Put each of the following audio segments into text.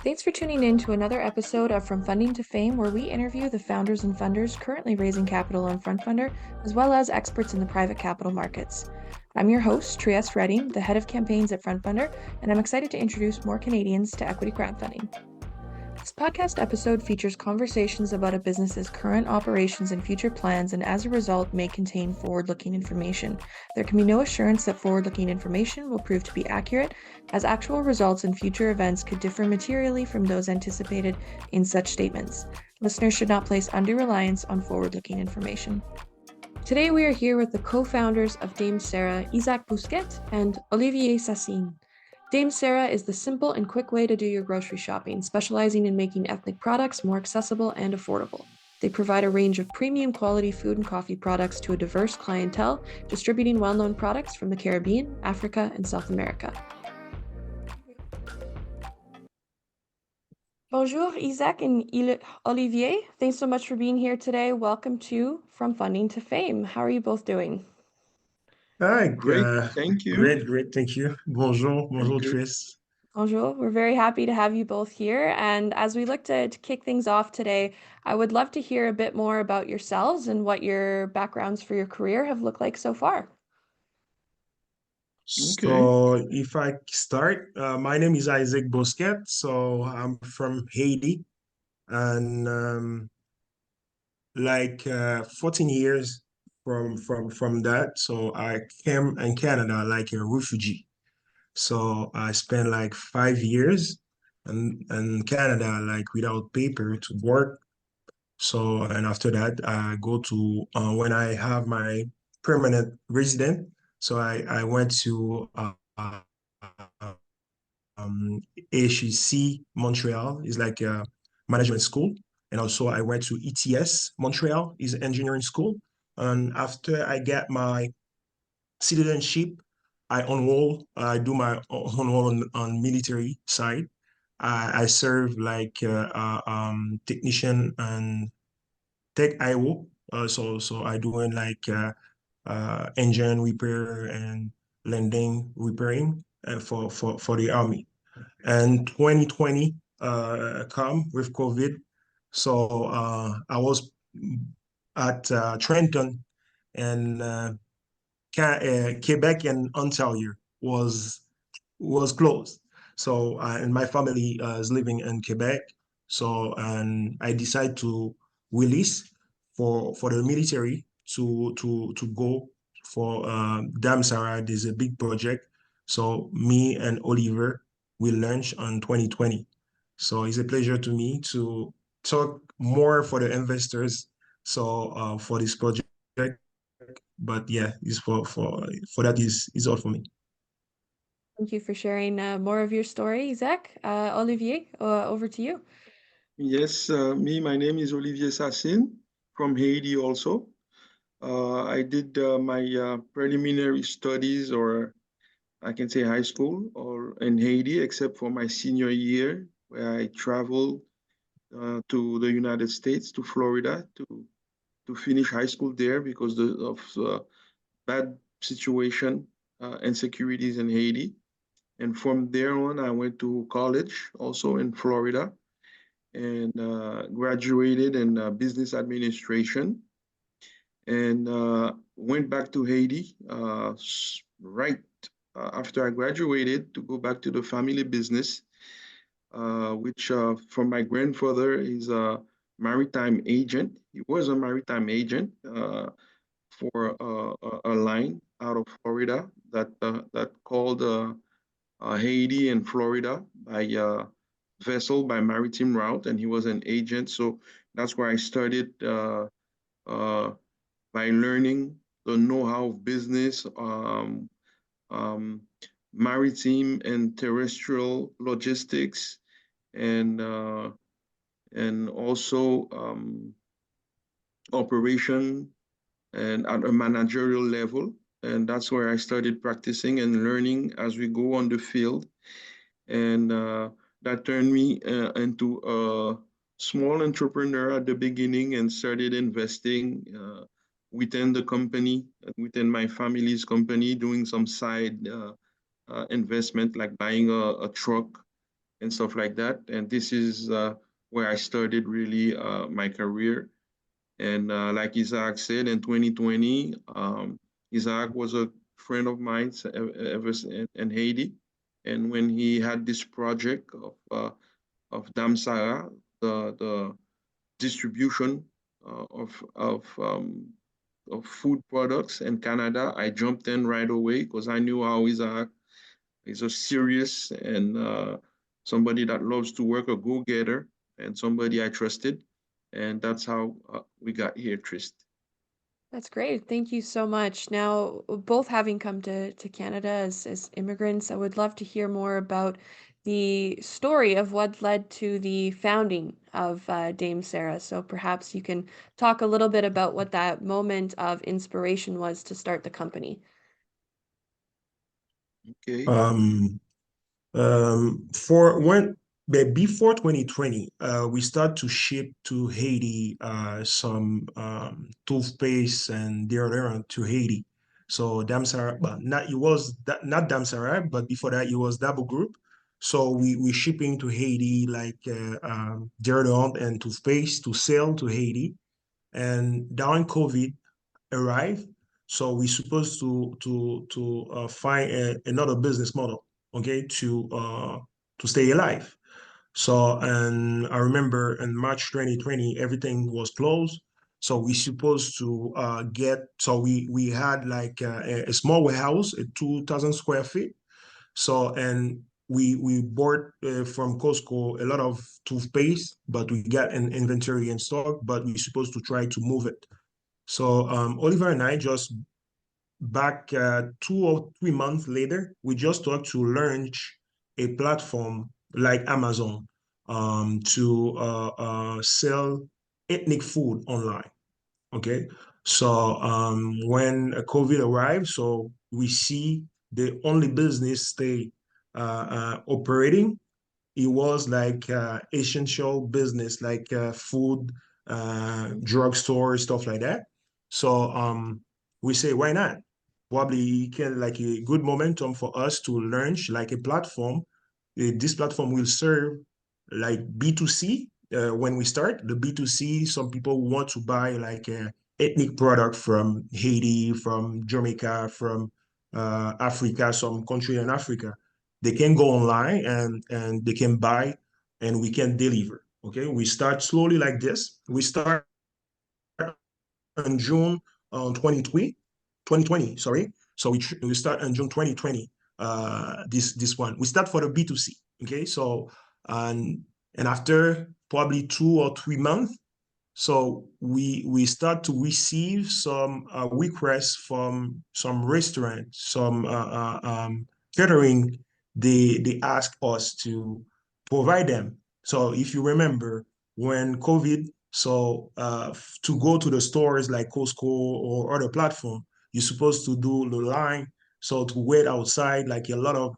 Thanks for tuning in to another episode of From Funding to Fame, where we interview the founders and funders currently raising capital on FrontFundr, as well as experts in the private capital markets. I'm your host, Trieste Redding, the head of campaigns at FrontFundr, and I'm excited to introduce more Canadians to equity crowdfunding. This podcast episode features conversations about a business's current operations and future plans, and as a result may contain forward-looking information. There can be no assurance that forward-looking information will prove to be accurate, as actual results and future events could differ materially from those anticipated in such statements. Listeners should not place undue reliance on forward-looking information. Today we are here with the co-founders of DameSara, Isaac Bosquet and Olivier Sassine. DameSara is the simple and quick way to do your grocery shopping, specializing in making ethnic products more accessible and affordable. They provide a range of premium quality food and coffee products to a diverse clientele, distributing well-known products from the Caribbean, Africa, and South America. Bonjour, Isaac and Olivier. Thanks so much for being here today. Welcome to From Funding to Fame. How are you both doing? Hi, Great, thank you. great, thank you. Bonjour, Very bonjour, good. Tris. Bonjour. We're very happy to have you both here. And as we look to kick things off today, I would love to hear a bit more about yourselves and what your backgrounds for your career have looked like so far. Okay. So, if I start, my name is Isaac Bosquet. So, I'm from Haiti, and 14 years from that. So, I came in Canada like a refugee. So, I spent like 5 years in Canada, like without paper to work. So, and after that, I go to when I have my permanent resident. So I went to HEC Montreal, is like a management school. And also I went to ETS Montreal, is engineering school. And after I get my citizenship, I do my enroll on military side. I serve like technician and tech IO. So I doing like engine repair and landing repairing for the army. And 2020 come with COVID. So I was at Trenton and Quebec and Ontario was closed. So and my family is living in Quebec. So and I decided to release for the military to go for DameSara. There's a big project. So me and Oliver will launch on 2020. So it's a pleasure to me to talk more for the investors. So for this project, but yeah, it's for that is all for me. Thank you for sharing more of your story, Isaac. Olivier, over to you. Yes, my name is Olivier Sassine from Haiti also. I did my preliminary studies, or I can say high school, or in Haiti, except for my senior year, where I traveled to the United States, to Florida, to finish high school there because of bad situation, insecurities in Haiti. And from there on, I went to college also in Florida and graduated in business administration and went back to Haiti right after I graduated to go back to the family business, which from my grandfather is a maritime agent. He was a maritime agent for a line out of Florida that called Haiti and Florida by vessel by maritime route, and he was an agent. So that's where I started uh, by learning the know-how of business, um, maritime and terrestrial logistics, and also operation and at a managerial level. And that's where I started practicing and learning as we go on the field. And that turned me into a small entrepreneur at the beginning and started investing within the company, within my family's company, doing some side investment like buying a truck and stuff like that. And this is where I started really my career. And like Isaac said, in 2020, Isaac was a friend of mine in Haiti. And when he had this project of DameSara, the distribution of food products in Canada, I jumped in right away because I knew how Isaac is a serious and somebody that loves to work, a go-getter, and somebody I trusted. And that's how we got here, Trist. That's great. Thank you so much. Now, both having come to Canada as immigrants, I would love to hear more about the story of what led to the founding of DameSara. So perhaps you can talk a little bit about what that moment of inspiration was to start the company. Okay. For when but before 2020, we start to ship to Haiti some toothpaste and deodorant to Haiti. So DameSara, but not it was that, not DameSara, but before that it was Double Group. So we shipping to Haiti like deodorant and toothpaste to sell to Haiti. And during COVID arrived, so we supposed to find another business model, okay, to stay alive. So, and I remember in March 2020, everything was closed. So we supposed to so we had like a small warehouse, 2,000 square feet. So, and we bought from Costco a lot of toothpaste, but we got an inventory in stock, but we supposed to try to move it. So Oliver and I just back 2 or 3 months later, we just talked to launch a platform like Amazon to sell ethnic food online. Okay, so when COVID arrived, so we see the only business they operating, it was like essential business, like food, drugstore, stuff like that. So we say, why not? Probably can like a good momentum for us to launch like a platform. This platform will serve like B2C when we start. The B2C, some people want to buy like a ethnic product from Haiti, from Jamaica, from Africa, some country in Africa. They can go online and they can buy and we can deliver. Okay, we start slowly like this. We start in June 2020, sorry. So we start in June 2020, this one. We start for the B2C, okay? So, and after probably 2 or 3 months, so we start to receive some requests from some restaurants, some catering. They ask us to provide them. So if you remember when COVID, so to go to the stores like Costco or other platform, you're supposed to do the line. So to wait outside like a lot of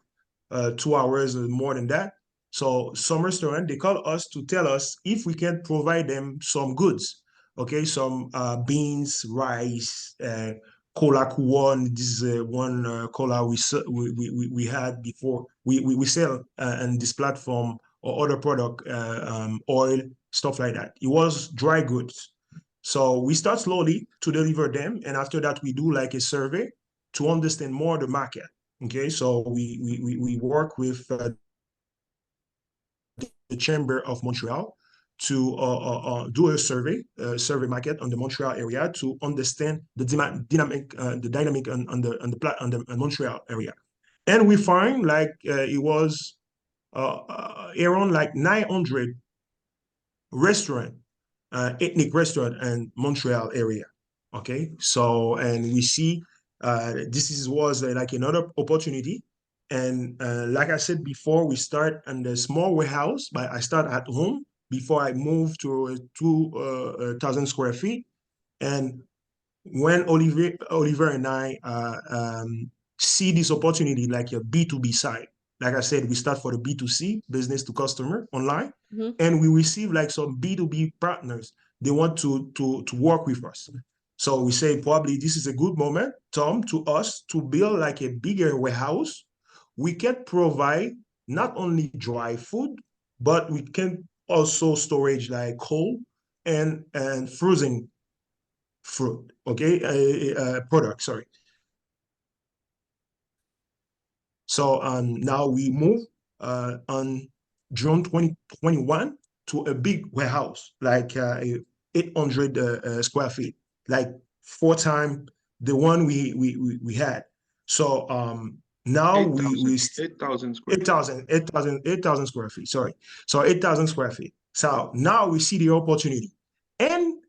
2 hours or more than that. So some restaurant, they call us to tell us if we can provide them some goods. Okay, some beans, rice, cola one. This is one cola we had before. We sell on this platform or other product, oil, stuff like that. It was dry goods. So we start slowly to deliver them. And after that, we do like a survey to understand more the market. Okay, so we work with the Chamber of Montreal to do a survey market on the Montreal area to understand the dynamic on the Montreal area, and we find like it was around like 900 restaurant, ethnic restaurant in Montreal area. Okay, so and we see was like another opportunity. And like I said before, we start in the small warehouse, but I start at home before I move to 2,000 square feet. And when Oliver and I see this opportunity like a B2B side, like I said, we start for the B2C, business to customer online, and we receive like some B2B partners. They want to work with us. So we say probably this is a good moment, Tom, to us to build like a bigger warehouse. We can provide not only dry food, but we can also storage like cold and frozen fruit, okay, product, sorry. So now we move on June 2021 to a big warehouse, like 800 square feet, like 4 times the one we had. So now 8,000 square feet. 8,000 square feet, sorry. So 8,000 square feet. So now we see the opportunity. And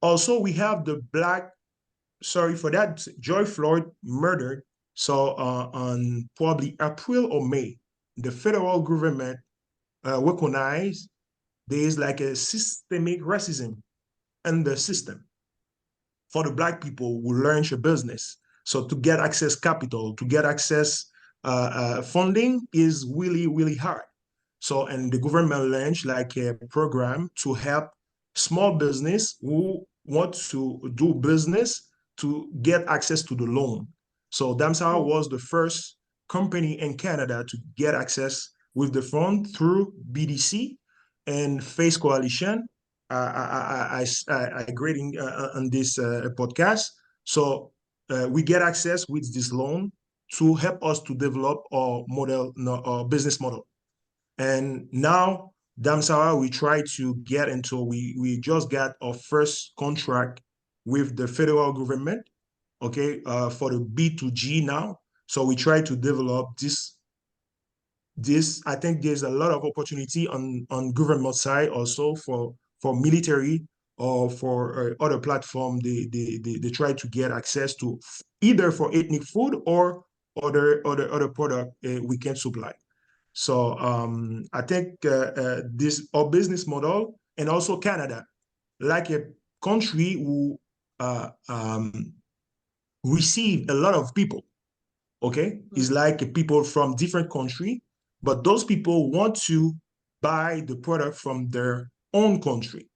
also we have the black, sorry for that, George Floyd murdered. So on probably April or May, the federal government recognized there is like a systemic racism in the system for the black people who launch a business. So to get access capital, to get access funding is really, really hard. So, and the government launched like a program to help small business who want to do business to get access to the loan. So DameSara was the first company in Canada to get access with the fund through BDC and Face Coalition. I grading on this podcast. So we get access with this loan to help us to develop our model, our business model. And now, DameSara, we try to get into, we just got our first contract with the federal government, okay, for the B2G now. So we try to develop this. I think there's a lot of opportunity on government side also for military or for other platform. They try to get access to either for ethnic food or other product we can supply. So I think this our business model, and also Canada, like a country who receive a lot of people, okay? It's like people from different country, but those people want to buy the product from their own country.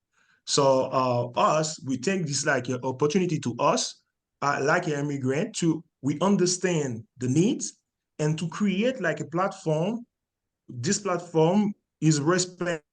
So us, we think this is like an opportunity to us, like an immigrant, to we understand the needs and to create like a platform. This platform is respect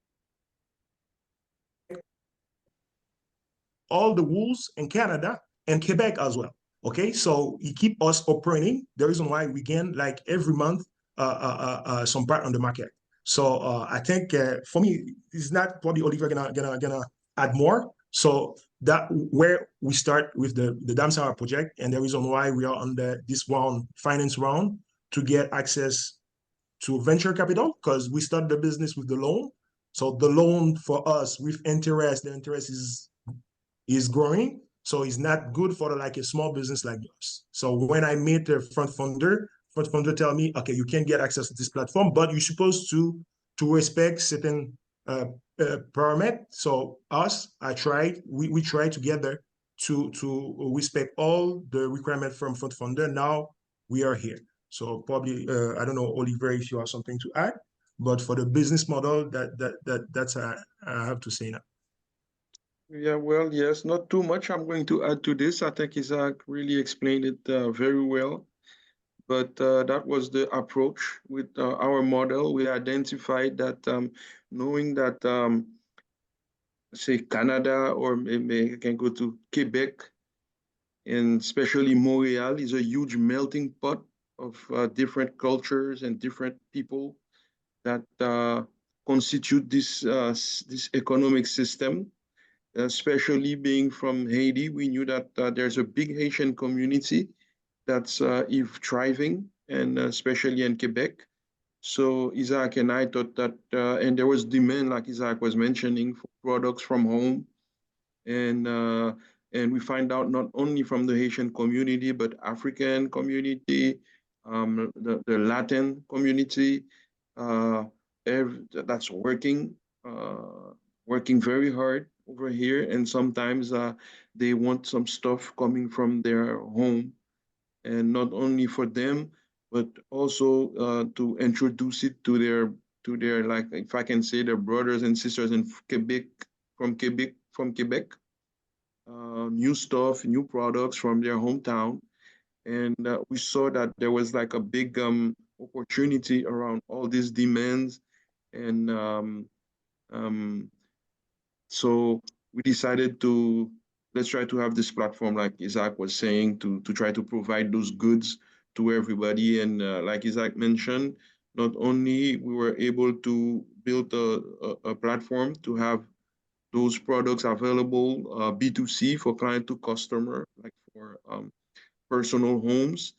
all the rules in Canada and Quebec as well. Okay, so it keep us operating. The reason why we gain like every month some part on the market. So I think for me, it's not probably Olivier gonna add more. So that where we start with the DameSara project, and the reason why we are on this finance round to get access to venture capital, because we start the business with the loan. So the loan for us with interest, the interest is growing. So it's not good for like a small business like us. So when I meet a FrontFundr tell me, okay, you can get access to this platform, but you're supposed to respect certain parameters. So we try together to respect all the requirements from FrontFundr. Now we are here. So probably I don't know, Olivier, if you have something to add, but for the business model, that's I have to say now. Yeah, well, yes, not too much I'm going to add to this. I think Isaac really explained it very well. But that was the approach with our model. We identified that knowing that, say, Canada, or maybe I can go to Quebec, and especially Montreal is a huge melting pot of different cultures and different people that constitute this economic system. Especially being from Haiti, we knew that there's a big Haitian community that's thriving, and especially in Quebec. So Isaac and I thought that, and there was demand, like Isaac was mentioning, for products from home, and uh, and we find out not only from the Haitian community, but African community, the Latin community, uh, that's working very hard over here, and sometimes they want some stuff coming from their home, and not only for them, but also to introduce it to their, like, if I can say, their brothers and sisters in Quebec, from Quebec, new stuff, new products from their hometown. And we saw that there was like a big opportunity around all these demands. And so we decided to let's try to have this platform, like Isaac was saying, to try to provide those goods to everybody. And like Isaac mentioned, not only we were able to build a platform to have those products available B2C for client to customer, like for personal homes,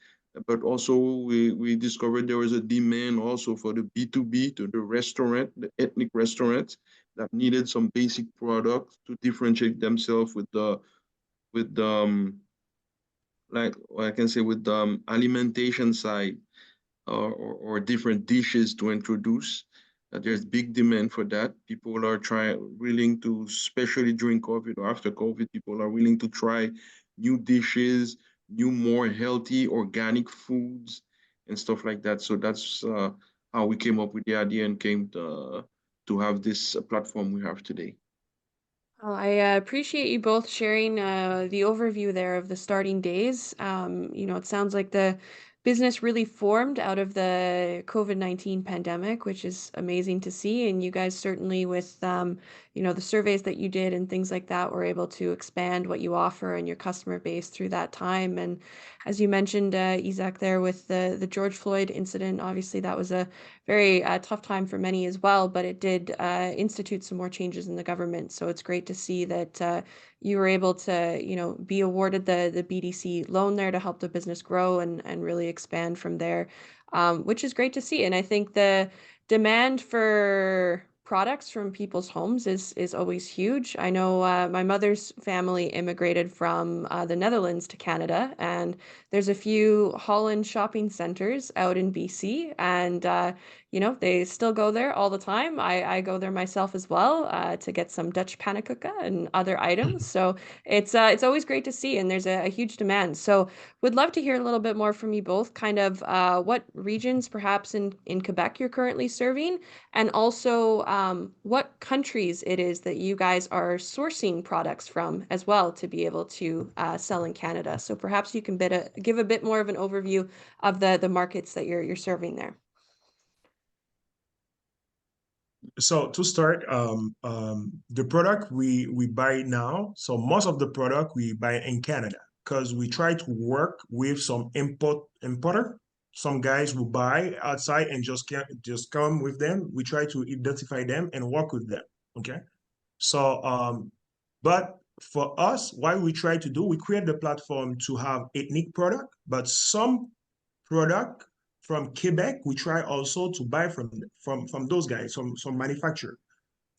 but also we discovered there was a demand also for the B2B, to the restaurant, the ethnic restaurants that needed some basic products to differentiate themselves with the like what I can say with the alimentation side, or different dishes to introduce. There's big demand for that. People are willing to, especially during COVID or after COVID, people are willing to try new dishes, new, more healthy, organic foods, and stuff like that. So that's how we came up with the idea and came to have this platform we have today. Well, I appreciate you both sharing the overview there of the starting days. It sounds like the business really formed out of the COVID-19 pandemic, which is amazing to see. And you guys certainly, with the surveys that you did and things like that, were able to expand what you offer and your customer base through that time. And as you mentioned, Isaac, there with the George Floyd incident, obviously that was a very tough time for many as well, but it did institute some more changes in the government. So it's great to see that you were able to, be awarded the BDC loan there to help the business grow and really expand from there, which is great to see. And I think the demand for products from people's homes is always huge. I know my mother's family immigrated from the Netherlands to Canada, and there's a few Holland shopping centers out in BC, and they still go there all the time. I go there myself as well to get some Dutch pannenkoeken and other items. So it's always great to see, and there's a huge demand. So would love to hear a little bit more from you both, kind of what regions perhaps in Quebec you're currently serving, and also what countries it is that you guys are sourcing products from as well to be able to sell in Canada. So perhaps you can give a bit more of an overview of the markets that you're serving there. So to start, the product we buy now, so most of the product we buy in Canada, because we try to work with some importer, some guys who buy outside and just come with them. We try to identify them and work with them. Okay. So but for us, what we try to do, we create the platform to have ethnic product, but some product from Quebec, we try also to buy from those guys, some manufacturer.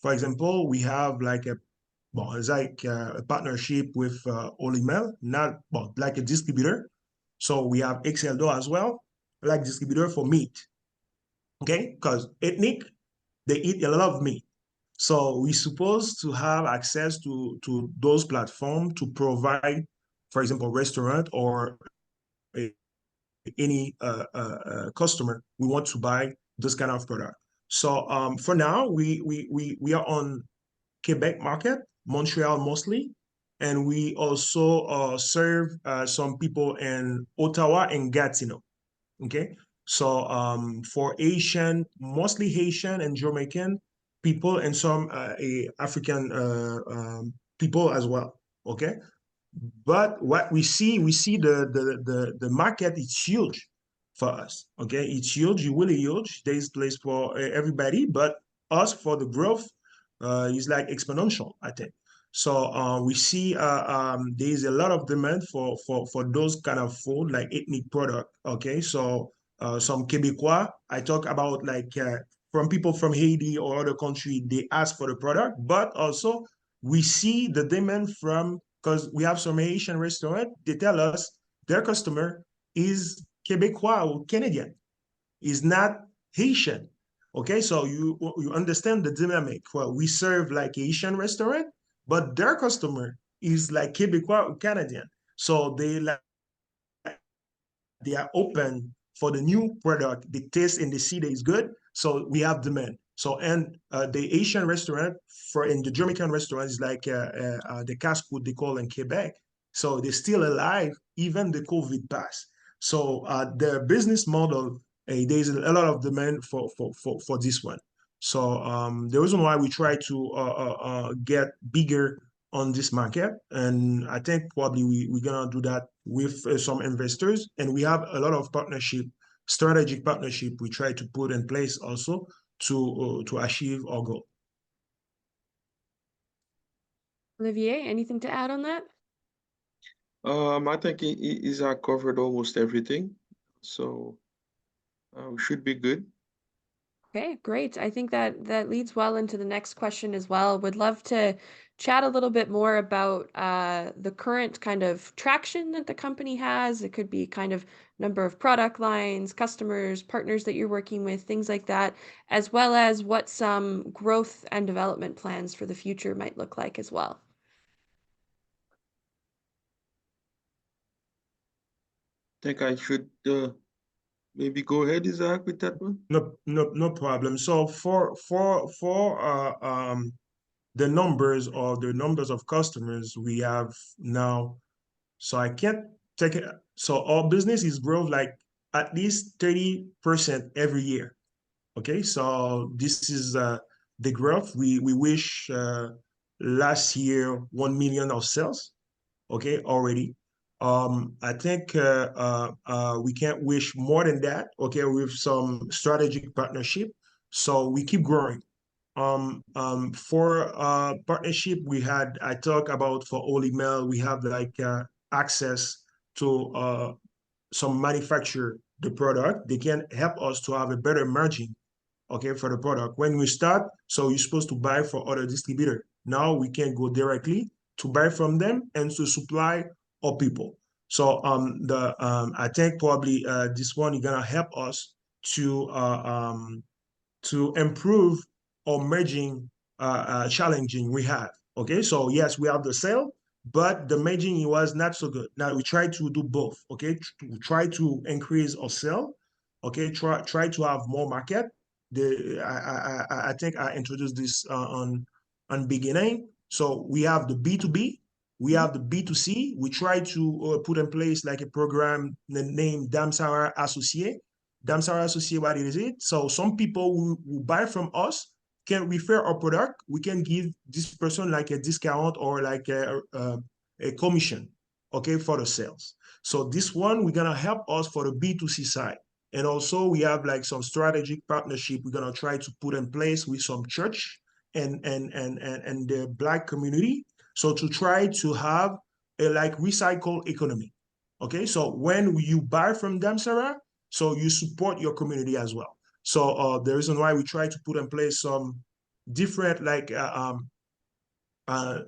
For example, we have like it's like a partnership with Olimel, not like a distributor. So we have Exceldo as well, like distributor for meat. Okay, because ethnic, they eat a lot of meat. So we're supposed to have access to those platforms to provide, for example, restaurant or any customer we want to buy this kind of product. So for now, we are on Quebec market, Montreal mostly, and we also serve some people in Ottawa and Gatineau. Okay, so for Asian, mostly Haitian and Jamaican people, and some African people as well. Okay, but what we see the market is huge for us. Okay, it's huge, really huge. There's place for everybody, but us for the growth is like exponential, I think. So we see there's a lot of demand for those kind of food, like ethnic product. Okay, so some Quebecois, I talk about like from people from Haiti or other country, they ask for the product, but also we see the demand from, because we have some Haitian restaurant, they tell us their customer is Quebecois or Canadian, is not Haitian. Okay, so you understand the dynamic. Well, we serve like Haitian restaurant, but their customer is like Quebecois or Canadian. So they are open for the new product. The taste and the see that is good. So we have demand. So and the Asian restaurant for in the Jamaican restaurant is like the cash food they call in Quebec. So they're still alive even the COVID pass. So the business model there's a lot of demand for this one. So the reason why we try to get bigger on this market, and I think probably we're gonna do that with some investors, and we have a lot of partnership, strategic partnership we try to put in place also to achieve our goal. Olivier, anything to add on that? I think I covered almost everything, so we should be good. Okay, great. I think that leads well into the next question as well. Would love to chat a little bit more about the current kind of traction that the company has. It could be kind of number of product lines, customers, partners that you're working with, things like that, as well as what some growth and development plans for the future might look like as well. I think I should maybe go ahead, Isaac, with that one. No problem. So for the numbers or the numbers of customers we have now, so I can't take it. So our business is growth like at least 30% every year. Okay, so this is the growth. We wish last year 1 million of sales. Okay, already. I think we can't wish more than that. Okay, with some strategic partnership. So we keep growing. For partnership, I talk about for Olimel, we have like access to some manufacturer the product. They can help us to have a better margin, okay, for the product. When we start, so you're supposed to buy for other distributor. Now we can go directly to buy from them and to supply our people. So I think probably this one is gonna help us to improve or merging challenging we have. Okay, so yes, we have the sale, but the merging was not so good. Now we try to do both. Okay, try to increase our sale. Okay, try to have more market. I think I introduced this on beginning. So we have the B2B, we have the B2C. We try to put in place like a program named DameSara Associé. DameSara Associé, what is it? So some people who buy from us can refer our product. We can give this person like a discount or like a commission, okay, for the sales. So this one, we're gonna help us for the B2C side. And also we have like some strategic partnership we're gonna try to put in place with some church and the Black community. So to try to have a like recycle economy. Okay, so when you buy from DameSara, so you support your community as well. So the reason why we try to put in place some different like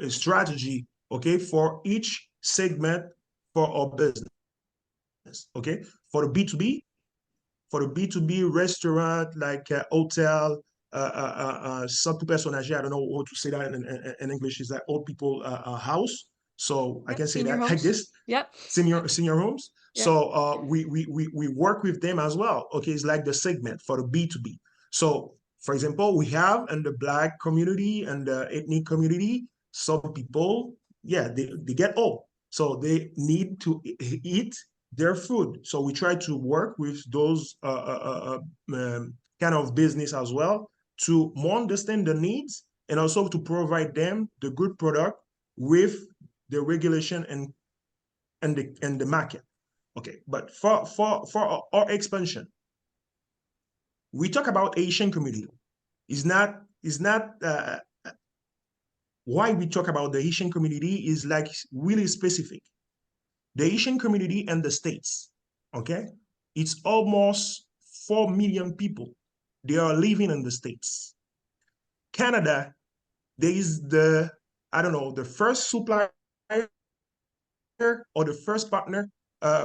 strategy, okay, for each segment for our business. Okay, for the B2B restaurant like hotel, centre personnage, I don't know how to say that in English, is that old people house. So I can say Senior that homes. like this. Yep. Senior homes. Yep. So we work with them as well. Okay, it's like the segment for the B2B. So for example, we have in the Black community and the ethnic community, some people, yeah, they get old. So they need to eat their food. So we try to work with those kind of business as well to more understand the needs and also to provide them the good product with the regulation and the market. Okay, but for our expansion, we talk about Asian community. Is not why we talk about the Asian community is like really specific. The Asian community in the States, okay, it's almost 4 million people. They are living in the States. Canada, there is I don't know, the first supplier or the first partner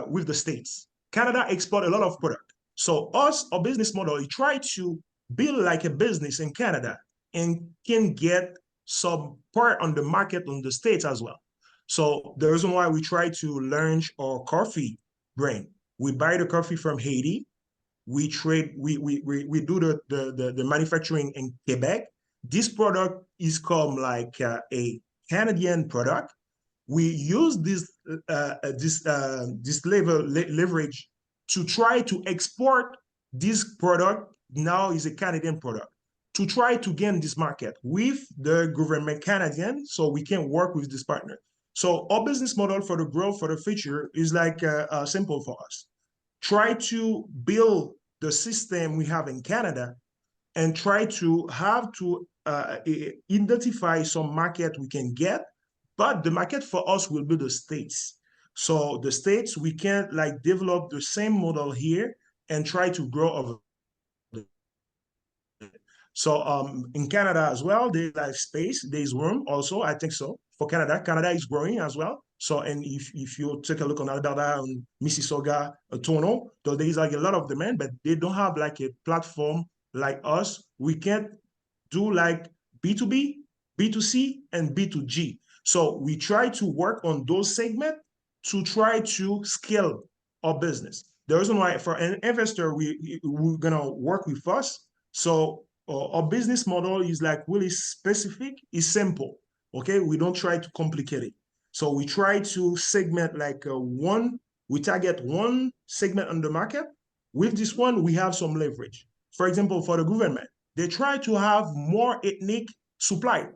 with the States. Canada export a lot of product. So our business model, we try to build like a business in Canada and can get some part on the market on the States as well. So the reason why we try to launch our coffee brand, we buy the coffee from Haiti, we trade, we do the manufacturing in Quebec. This product is called like a Canadian product. We use this leverage to try to export this product now is a Canadian product, to try to gain this market with the government Canadian, so we can work with this partner. So our business model for the growth for the future is like simple for us. Try to build the system we have in Canada and try to have to identify some market we can get, but the market for us will be the States. So the States, we can't like develop the same model here and try to grow over. So in Canada as well, there's like space, there's room also, I think so. For Canada, Canada is growing as well. So, and if you take a look on Alberta and Mississauga, Toronto, so there is like a lot of demand, but they don't have like a platform like us. We can't do like B2B, B2C, and B2G. So we try to work on those segments to try to scale our business. The reason why for an investor, we're gonna work with us. So our business model is like really specific, is simple. Okay, we don't try to complicate it. So we try to segment like we target one segment on the market. With this one, we have some leverage. For example, for the government, they try to have more ethnic supplier.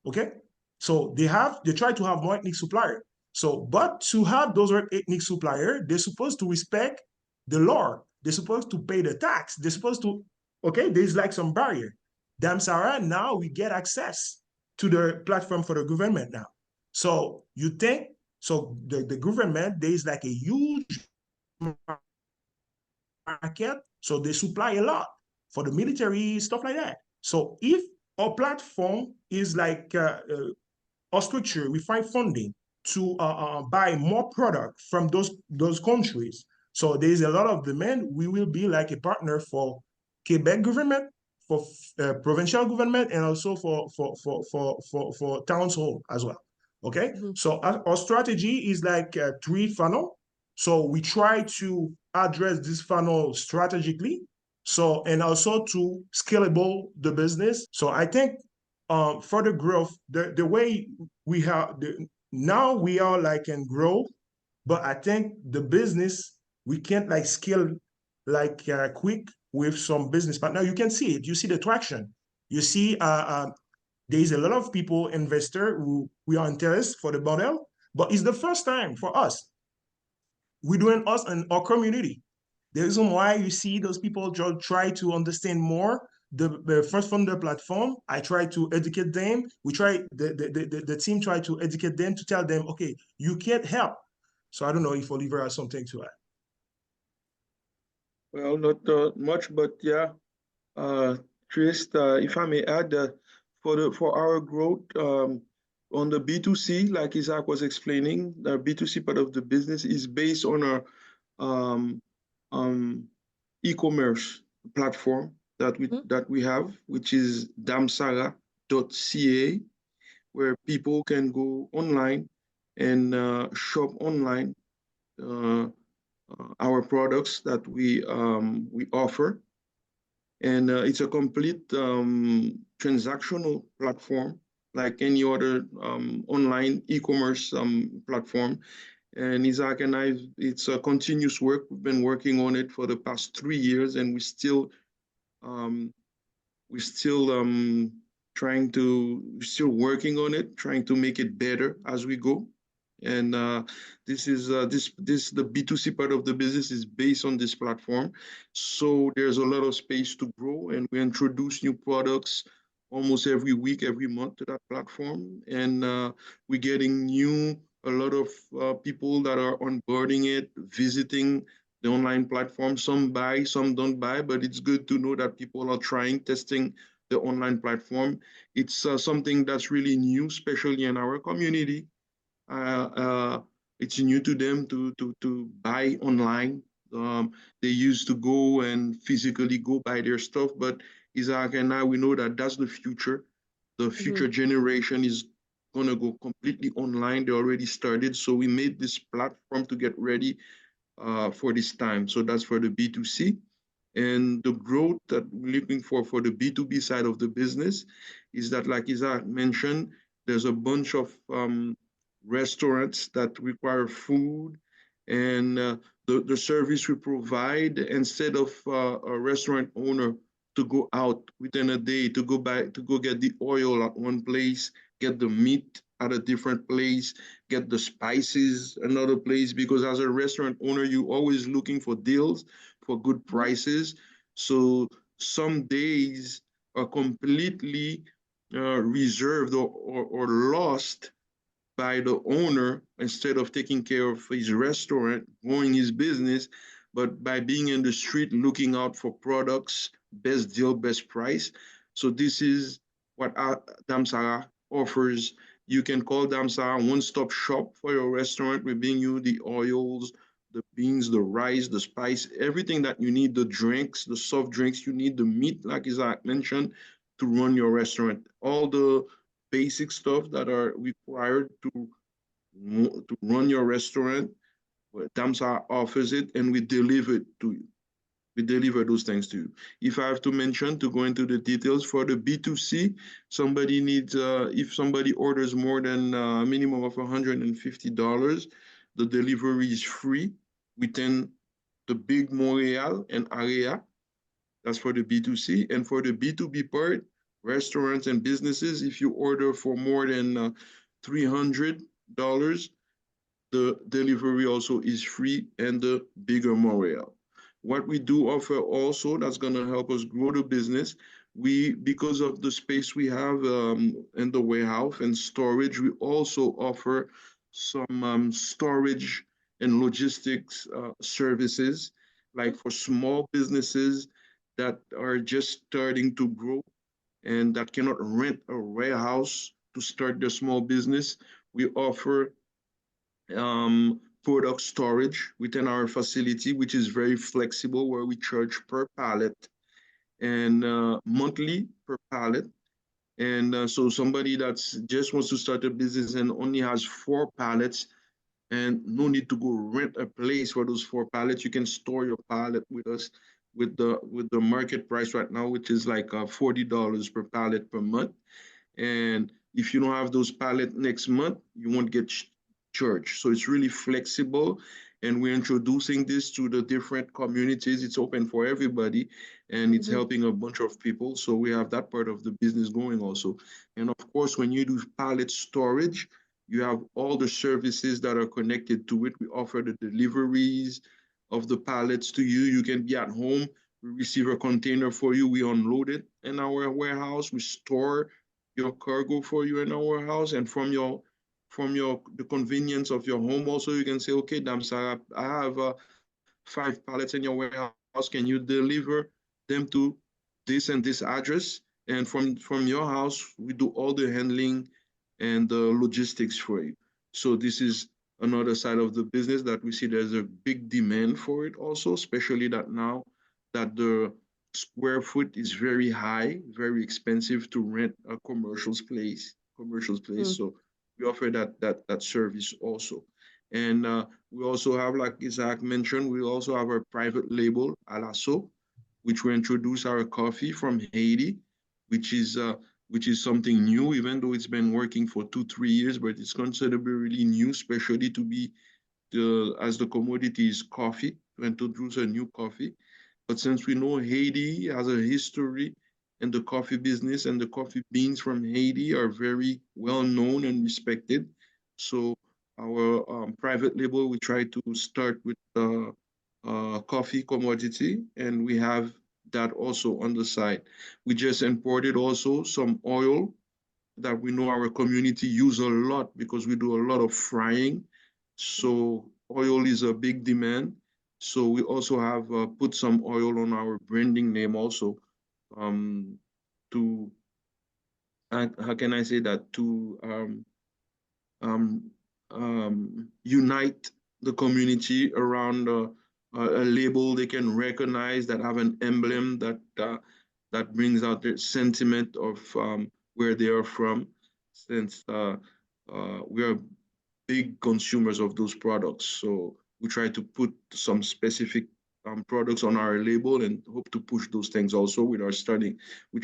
Okay, so they try to have more ethnic supplier. So, but to have those ethnic supplier, they're supposed to respect the law. They're supposed to pay the tax. They're supposed to, okay, there's like some barrier. DameSara, now we get access to the platform for the government now. So you think, so the government, there's like a huge market, so they supply a lot for the military, stuff like that. So if our platform is like our structure, we find funding to buy more product from those countries. So there is a lot of demand. We will be like a partner for Quebec government, for provincial government, and also for towns hall as well. Okay, so our strategy is like three funnel. So we try to address this funnel strategically. So and also to scalable the business. So I think further growth, the way we have now we are like in growth, but I think the business we can't like scale like quick with some business partner. You can see it. You see the traction. You see there is a lot of people, investor who we are interested for the model, but it's the first time for us. We're doing us and our community. The reason why you see those people try to understand more the FrontFundr platform, I try to educate them. We try the team try to educate them to tell them, okay, you can't help. So I don't know if Oliver has something to add. Well, not much, but yeah, Trist, if I may add, for our growth on the B2C, like Isaac was explaining, the B2C part of the business is based on our e-commerce platform that we have, which is DameSara.ca, where people can go online and shop online our products that we offer. And it's a complete transactional platform like any other online e-commerce platform. And Isaac and I, it's a continuous work. We've been working on it for the past 3 years, and we're still working on it, trying to make it better as we go. And this is the B2C part of the business is based on this platform. So there's a lot of space to grow, and we introduce new products almost every week, every month to that platform. And we're getting a lot of people that are onboarding it, visiting the online platform. Some buy, some don't buy, but it's good to know that people are trying, testing the online platform. It's something that's really new, especially in our community. It's new to them to buy online. They used to go and physically go buy their stuff, but Isaac and I, we know that that's the future. The future generation is going to go completely online. They already started. So we made this platform to get ready for this time. So that's for the B2C. And the growth that we're looking for the B2B side of the business is that, like Isaac mentioned, there's a bunch of restaurants that require food And the service we provide, instead of a restaurant owner to go out within a day to go get the oil at one place, get the meat at a different place, get the spices another place, because as a restaurant owner, you're always looking for deals, for good prices. So some days are completely reserved or lost by the owner, instead of taking care of his restaurant, growing his business, but by being in the street looking out for products, best deal, best price. So this is what DameSara offers. You can call DameSara one-stop shop for your restaurant. We bring you the oils, the beans, the rice, the spice, everything that you need, the drinks, the soft drinks you need, the meat, like Isaac mentioned, to run your restaurant. All the basic stuff that are required to run your restaurant. DameSara offers it, and we deliver it to you. We deliver those things to you. If I have to mention, to go into the details, for the B2C, somebody needs, if somebody orders more than a minimum of $150, the delivery is free within the big Montreal and area. That's for the B2C. And for the B2B part, restaurants and businesses, if you order for more than $300, the delivery also is free and the bigger Montreal. What we do offer also that's going to help us grow the business, because of the space we have in the warehouse and storage, we also offer some storage and logistics services, like for small businesses that are just starting to grow and that cannot rent a warehouse to start their small business. We offer product storage within our facility, which is very flexible, where we charge per pallet and monthly per pallet. And so somebody that's just wants to start a business and only has 4 pallets, and no need to go rent a place for those 4 pallets, you can store your pallet with us with the market price right now, which is like $40 per pallet per month. And if you don't have those pallets next month, you won't get charged. So it's really flexible. And we're introducing this to the different communities. It's open for everybody, and it's helping a bunch of people. So we have that part of the business going also. And of course, when you do pallet storage, you have all the services that are connected to it. We offer the deliveries of the pallets to you. You can be at home. We receive a container for you. We unload it in our warehouse. We store your cargo for you in our house, and from the convenience of your home also, you can say, okay, DameSara, I have 5 pallets in your warehouse. Can you deliver them to this and this address? And from your house, we do all the handling and the logistics for you. So this is another side of the business that we see there's a big demand for it also, especially that now that the square foot is very high, very expensive to rent a commercial place. So we offer that service also. And we also have, like Isaac mentioned, we also have our private label, Alasso, which we introduce our coffee from Haiti, which is something new, even though it's been working for 2-3 years, but it's considered really new, especially to be as the commodity is coffee, to introduce a new coffee. But since we know Haiti has a history in the coffee business, and the coffee beans from Haiti are very well known and respected, so our private label, we try to start with coffee commodity, and we have that also on the side. We just imported also some oil that we know our community use a lot, because we do a lot of frying. So oil is a big demand. So we also have put some oil on our branding name also, to, how can I say that, to unite the community around a label they can recognize, that have an emblem that brings out their sentiment of where they are from, since we are big consumers of those products. So we try to put some specific products on our label, and hope to push those things also which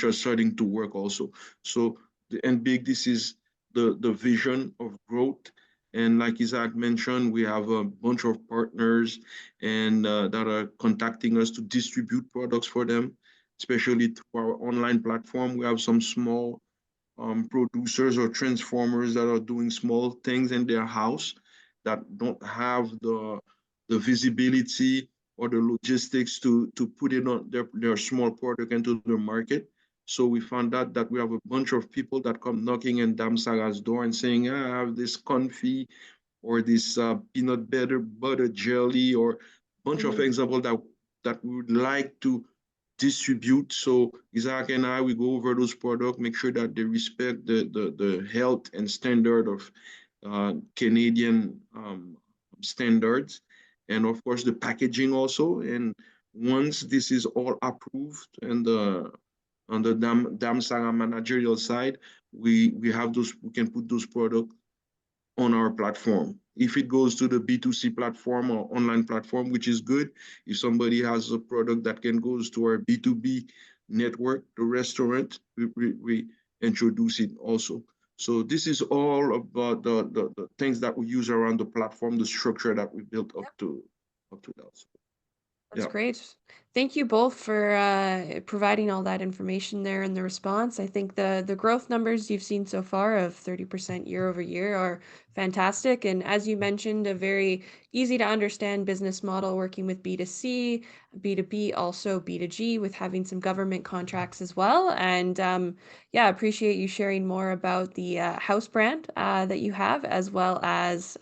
are starting to work also. So and big, this is the vision of growth. And like Isaac mentioned, we have a bunch of partners and that are contacting us to distribute products for them, especially through our online platform. We have some small producers or transformers that are doing small things in their house that don't have the visibility or the logistics to put it on their small product into the market. So we found out that we have a bunch of people that come knocking in DameSara's door and saying, "Ah, I have this confit or this peanut butter jelly or a bunch of examples that we would like to distribute." So Isaac and I, we go over those products, make sure that they respect the health and standard of Canadian standards, and of course the packaging also. And once this is all approved and on the DameSara managerial side, we have those, we can put those products on our platform. If it goes to the B2C platform or online platform, which is good, if somebody has a product that can goes to our B2B network, the restaurant, we introduce it also. So this is all about the things that we use around the platform, the structure that we built up to that. So, That's yeah. great. Thank you both for providing all that information there in the response. I think the growth numbers you've seen so far of 30% year over year are fantastic. And as you mentioned, a very easy to understand business model working with B2C, B2B, also B2G with having some government contracts as well. And yeah, appreciate you sharing more about the house brand that you have, as well as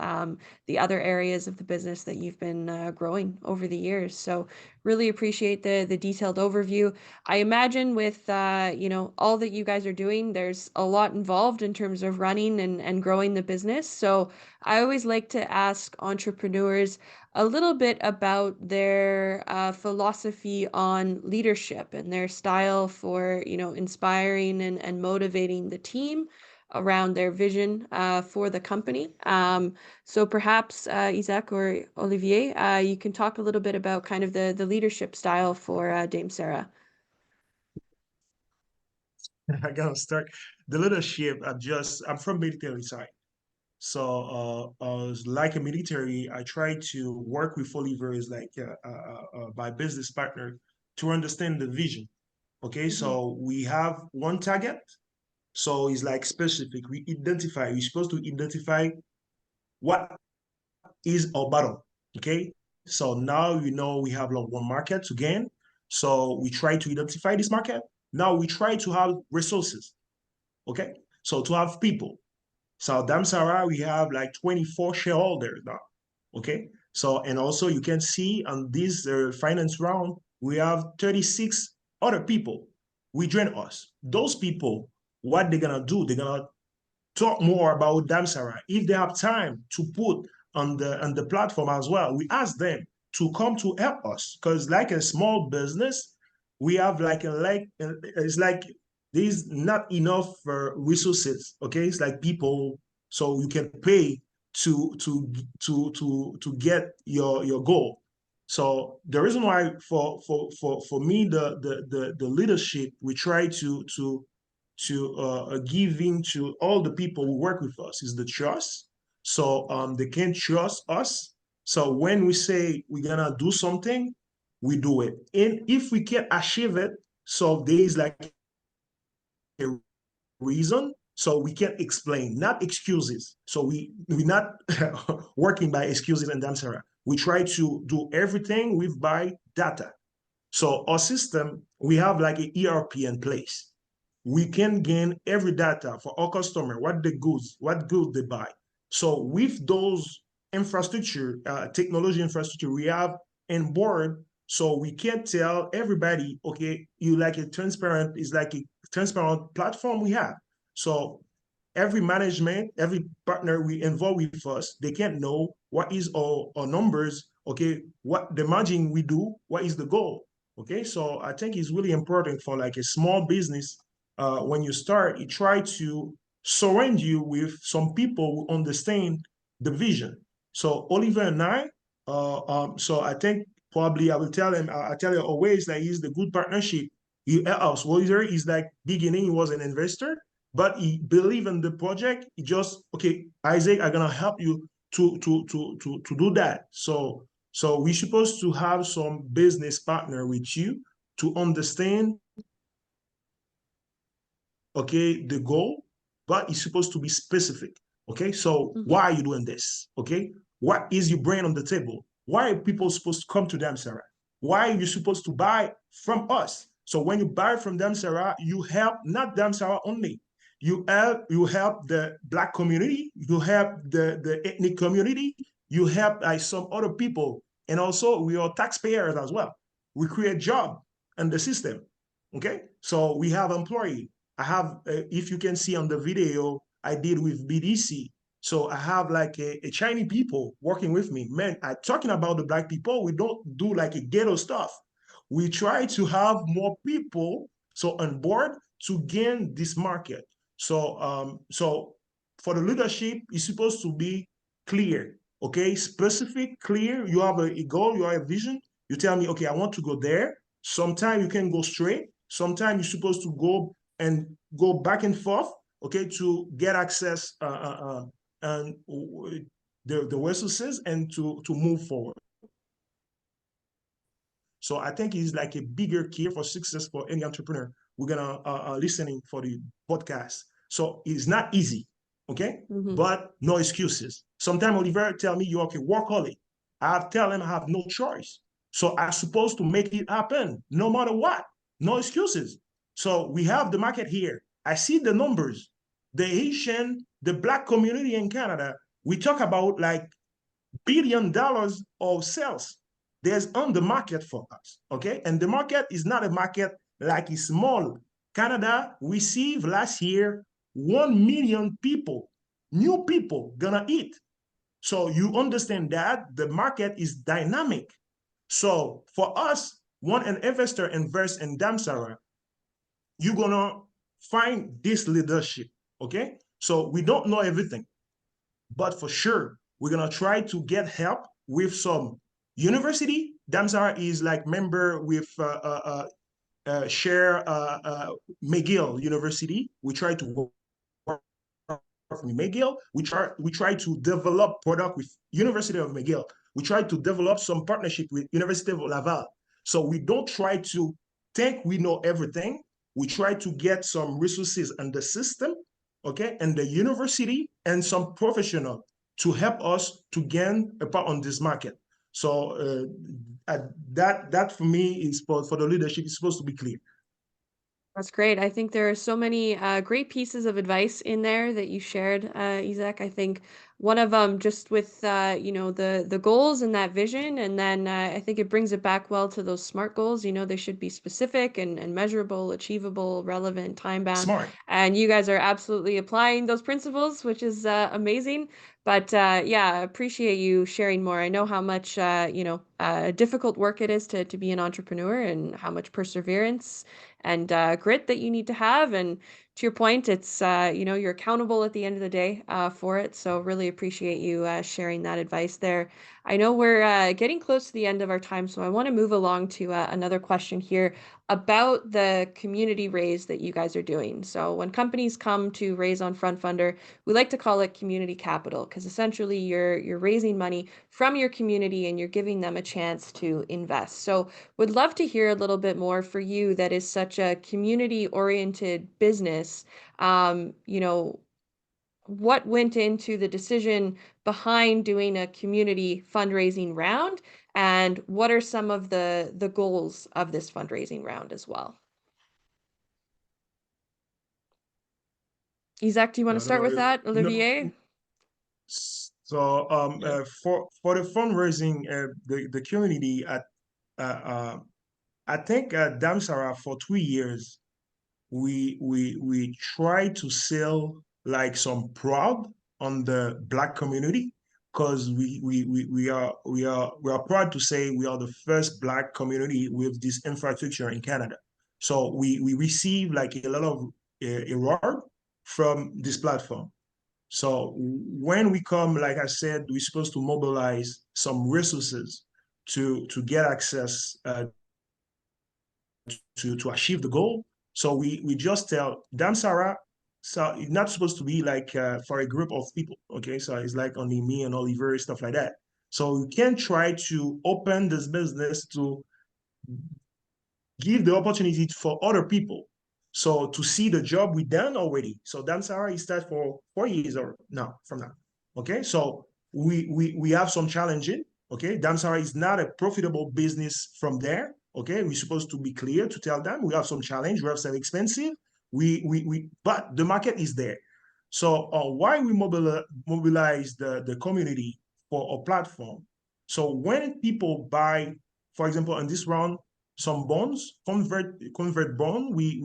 the other areas of the business that you've been growing over the years. So really appreciate the detailed overview. I imagine with all that you guys are doing, there's a lot involved in terms of running and growing the business. So I always like to ask entrepreneurs a little bit about their philosophy on leadership and their style for inspiring and motivating the team around their vision for the company. So perhaps Isaac or Olivier, you can talk a little bit about kind of the leadership style for DameSara. I gotta start the leadership. I'm from military side. So, like a military, I try to work with Oliver as like my business partner to understand the vision. Okay, so we have one target. So it's like specific. We're supposed to identify what is our battle. Okay, so now we have like one market to gain. So we try to identify this market. Now we try to have resources. Okay, so to have people. So DameSara, we have like 24 shareholders now. Okay. So, and also you can see on this finance round, we have 36 other people we join us. Those people, what they're gonna do, they're gonna talk more about DameSara. If they have time to put on the platform as well, we ask them to come to help us. Because like a small business, we have it's like there's not enough resources. Okay, it's like people, so you can pay to get your goal. So the reason why for me the leadership we try to give in to all the people who work with us is the trust. So they can trust us. So when we say we're gonna do something, we do it. And if we can't achieve it, so there is like a reason. So we can explain, not excuses. So we're not working by excuses and DameSara. We try to do everything with by data. So our system, we have like an ERP in place. We can gain every data for our customer, what goods they buy. So with those infrastructure, technology infrastructure we have in board, so we can tell everybody, okay, you like a transparent, is like a transparent platform we have. So every management, every partner we involve with us, they can know what is our numbers, okay, what the margin we do, what is the goal. Okay, so I think it's really important for like a small business. When you start, you try to surround you with some people who understand the vision. So Oliver and I, so I think probably I will tell him, I tell you always that he's the good partnership. He helps. Oliver is like beginning, he was an investor, but he believe in the project. He just, okay, Isaac, I'm gonna help you to do that. So we're supposed to have some business partner with you to understand, okay, the goal, but it's supposed to be specific. Okay, so why are you doing this? Okay, what is your brand on the table? Why are people supposed to come to DameSara? Why are you supposed to buy from us? So when you buy from DameSara, you help not DameSara only. You help the Black community, you help the ethnic community, you help like some other people, and also we are taxpayers as well. We create job in the system. Okay, so we have employee. I have, if you can see on the video I did with BDC. So I have like a Chinese people working with me. Man, I talking about the Black people. We don't do like a ghetto stuff. We try to have more people so on board to gain this market. So for the leadership, it's supposed to be clear, okay, specific, clear. You have a goal, you have a vision. You tell me, okay, I want to go there. Sometimes you can go straight. Sometimes you're supposed to go back and forth, okay, to get access and the resources and to move forward. So I think it's like a bigger key for success for any entrepreneur. We're gonna listening for the podcast. So it's not easy, okay? But no excuses. Sometimes Olivier tell me, you okay, work on it. I tell him I have no choice. So I'm supposed to make it happen no matter what. No excuses. So we have the market here. I see the numbers. The Haitian, the Black community in Canada, we talk about like $1 billion of sales. There's on the market for us, okay? And the market is not a market like it's small. Canada received last year 1 million people, new people gonna eat. So you understand that the market is dynamic. So for us, when an investor invests in DameSara, you're gonna find this leadership, okay? So we don't know everything, but for sure, we're gonna try to get help with some university. DameSara is like member with share McGill University. We try to work with McGill. We try to develop product with University of McGill. We try to develop some partnership with University of Laval. So we don't try to think we know everything. We try to get some resources in the system, okay, and the university and some professional to help us to gain a part on this market. So that for me is for the leadership is supposed to be clear. That's great. I think there are so many great pieces of advice in there that you shared, Isaac. I think one of them just with the goals and that vision, and then I think it brings it back well to those SMART goals. They should be specific and measurable, achievable, relevant, time bound. Smart. And you guys are absolutely applying those principles, which is amazing. But yeah, I appreciate you sharing more. I know how much difficult work it is to be an entrepreneur, and how much perseverance and grit that you need to have. And to your point, it's you're accountable at the end of the day for it. So really appreciate you sharing that advice there. I know we're getting close to the end of our time, so I want to move along to another question here about the community raise that you guys are doing. So when companies come to raise on FrontFundr, we like to call it community capital, because essentially you're raising money from your community and you're giving them a chance to invest. So would love to hear a little bit more for you that is such a community-oriented business. What went into the decision behind doing a community fundraising round, and what are some of the goals of this fundraising round as well? Isaac, do you want to start with that? Olivier? No. So for the fundraising, the community I think DameSara for 2 years we try to sell like some proud on the Black community, because we are proud to say we are the first Black community with this infrastructure in Canada. So we receive like a lot of reward from this platform. So when we come, like I said, we're supposed to mobilize some resources to get access to achieve the goal. So we just tell DameSara, So it's not supposed to be like for a group of people. Okay, so it's like only me and Oliver, stuff like that. So you can try to open this business to give the opportunity for other people. So to see the job we done already. So DameSara is start for 4 years or now from now. Okay, so we have some challenging. Okay, DameSara is not a profitable business from there. Okay, we're supposed to be clear to tell them we have some challenge, we have some expensive. But the market is there. So why we mobilize the community for a platform? So when people buy, for example, on this round, some bonds, convert bond, we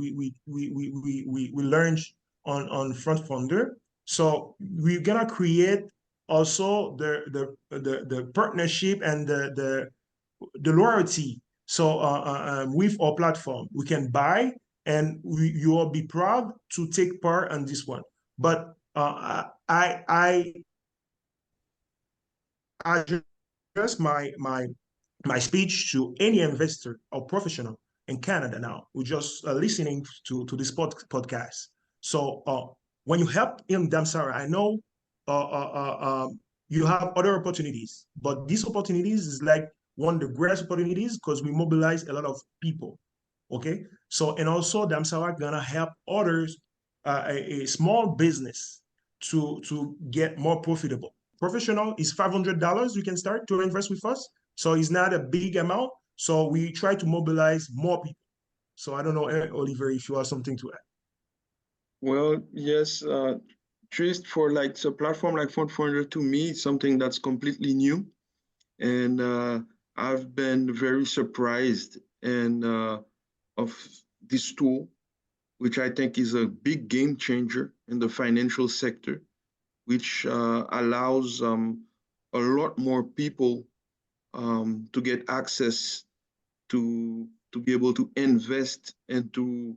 learned on FrontFundr. So we're gonna create also the partnership and the loyalty. So with our platform, we can buy and you will be proud to take part on this one. But I just my speech to any investor or professional in Canada now who just listening to this podcast. So when you help in DameSara, I know you have other opportunities, but these opportunities is like one of the greatest opportunities because we mobilize a lot of people. Okay, so and also DameSara gonna help others, a small business to get more profitable. Professional is $500 you can start to invest with us. So it's not a big amount. So we try to mobilize more people. So I don't know, Oliver, if you have something to add. Well, yes, just for like a platform like FrontFundr, to me, it's something that's completely new. And I've been very surprised and of this tool, which I think is a big game changer in the financial sector, which allows a lot more people to get access to be able to invest into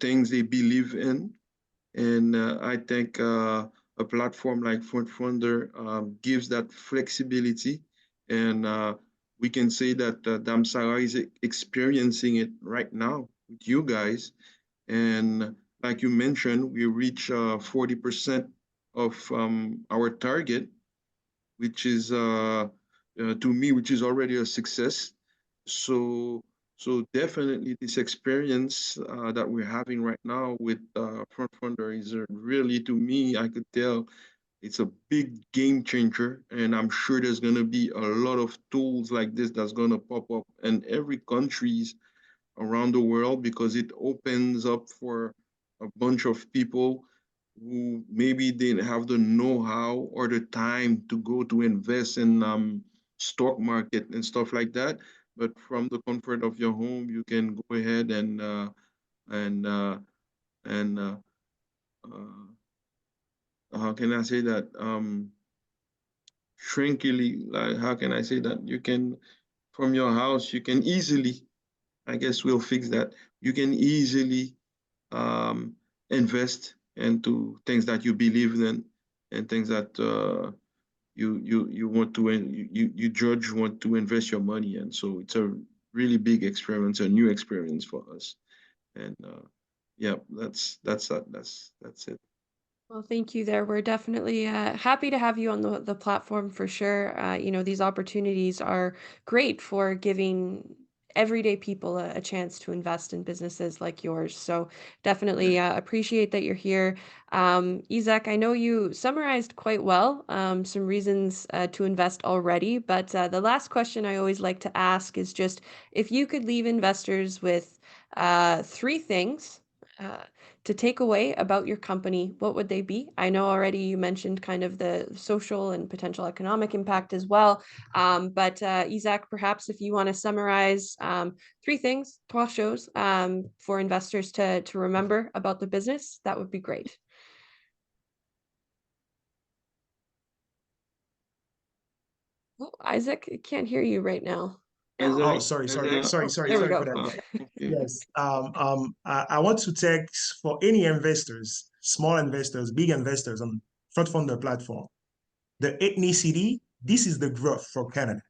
things they believe in. And I think a platform like FrontFundr gives that flexibility. And we can say that DameSara is experiencing it right now with you guys. And like you mentioned, we reach 40% of our target, which is to me, which is already a success. So, so definitely this experience that we're having right now with FrontFundr is really, to me, I could tell it's a big game changer. And I'm sure there's going to be a lot of tools like this that's going to pop up in every countries around the world, because it opens up for a bunch of people who maybe didn't have the know-how or the time to go to invest in stock market and stuff like that. But from the comfort of your home, you can go ahead and and uh, how can I say that? Shrinkily, like how can I say that? You can, from your house, you can easily, I guess we'll fix that. You can easily um, invest into things that you believe in and things that you want to you judge want to invest your money in. So it's a really big experience, a new experience for us. And yeah, that's it. Well, thank you there. We're definitely happy to have you on the platform for sure. These opportunities are great for giving everyday people a chance to invest in businesses like yours. So definitely appreciate that you're here. Isaac, I know you summarized quite well some reasons to invest already, but the last question I always like to ask is just if you could leave investors with three things. To take away about your company, what would they be? I know already you mentioned kind of the social and potential economic impact as well. But Isaac, perhaps if you want to summarize three things, trois choses, for investors to remember about the business, that would be great. Oh, Isaac, I can't hear you right now. Oh, sorry for There we that. go. Okay. Yes. I want to thank for any investors, small investors, big investors on FrontFundr platform. The ethnicity, this is the growth for Canada.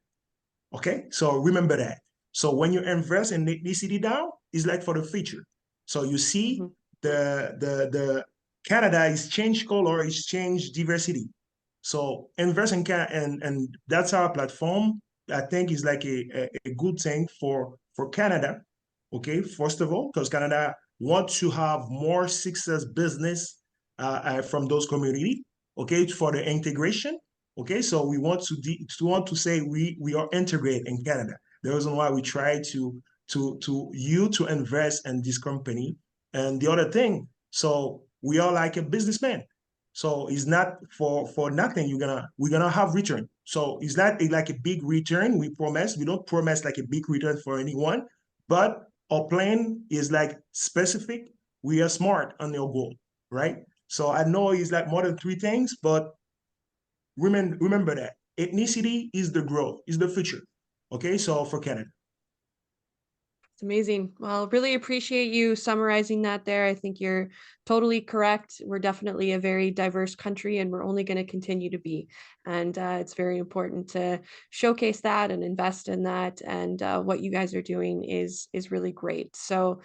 Okay, so remember that. So when you invest in ethnicity now, it's like for the future. So you see Mhm. Canada is change color, is change diversity. So invest in Canada, and that's our platform. I think is like a good thing for Canada. Okay, first of all, because Canada wants to have more success business from those community. Okay, for the integration. Okay, so we want to say we are integrated in Canada. The reason why we try to invest in this company. And the other thing, so we are like a businessman. So it's not for nothing. We're gonna have return. So it's not like a big return. We promise. We don't promise like a big return for anyone, but our plan is like specific. We are smart on our goal, right? So I know it's like more than three things, but remember that ethnicity is the growth, is the future. Okay, so for Canada. It's amazing. Well, really appreciate you summarizing that there. I think you're totally correct. We're definitely a very diverse country, and we're only going to continue to be. And it's very important to showcase that and invest in that. And what you guys are doing is really great. So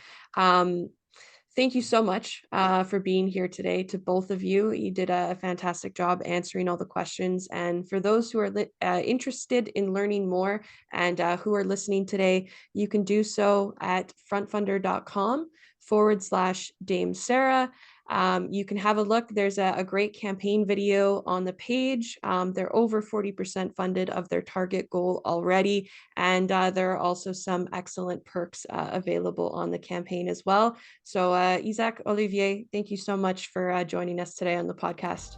thank you so much for being here today to both of you. You did a fantastic job answering all the questions. And for those who are interested in learning more and who are listening today, you can do so at frontfundr.com/DameSara. You can have a look. There's a great campaign video on the page. They're over 40% funded of their target goal already. And there are also some excellent perks available on the campaign as well. So Isaac, Olivier, thank you so much for joining us today on the podcast.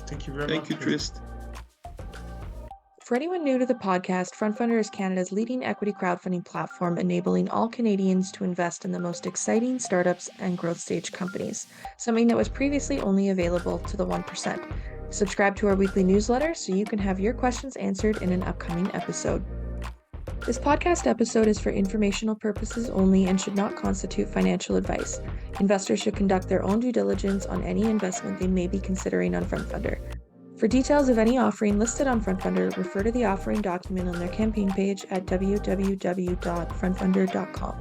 Thank you very much. Thank you, Trist. For anyone new to the podcast, FrontFundr is Canada's leading equity crowdfunding platform, enabling all Canadians to invest in the most exciting startups and growth stage companies, something that was previously only available to the 1%. Subscribe to our weekly newsletter so you can have your questions answered in an upcoming episode. This podcast episode is for informational purposes only and should not constitute financial advice. Investors should conduct their own due diligence on any investment they may be considering on FrontFundr. For details of any offering listed on FrontFundr, refer to the offering document on their campaign page at www.frontfundr.com.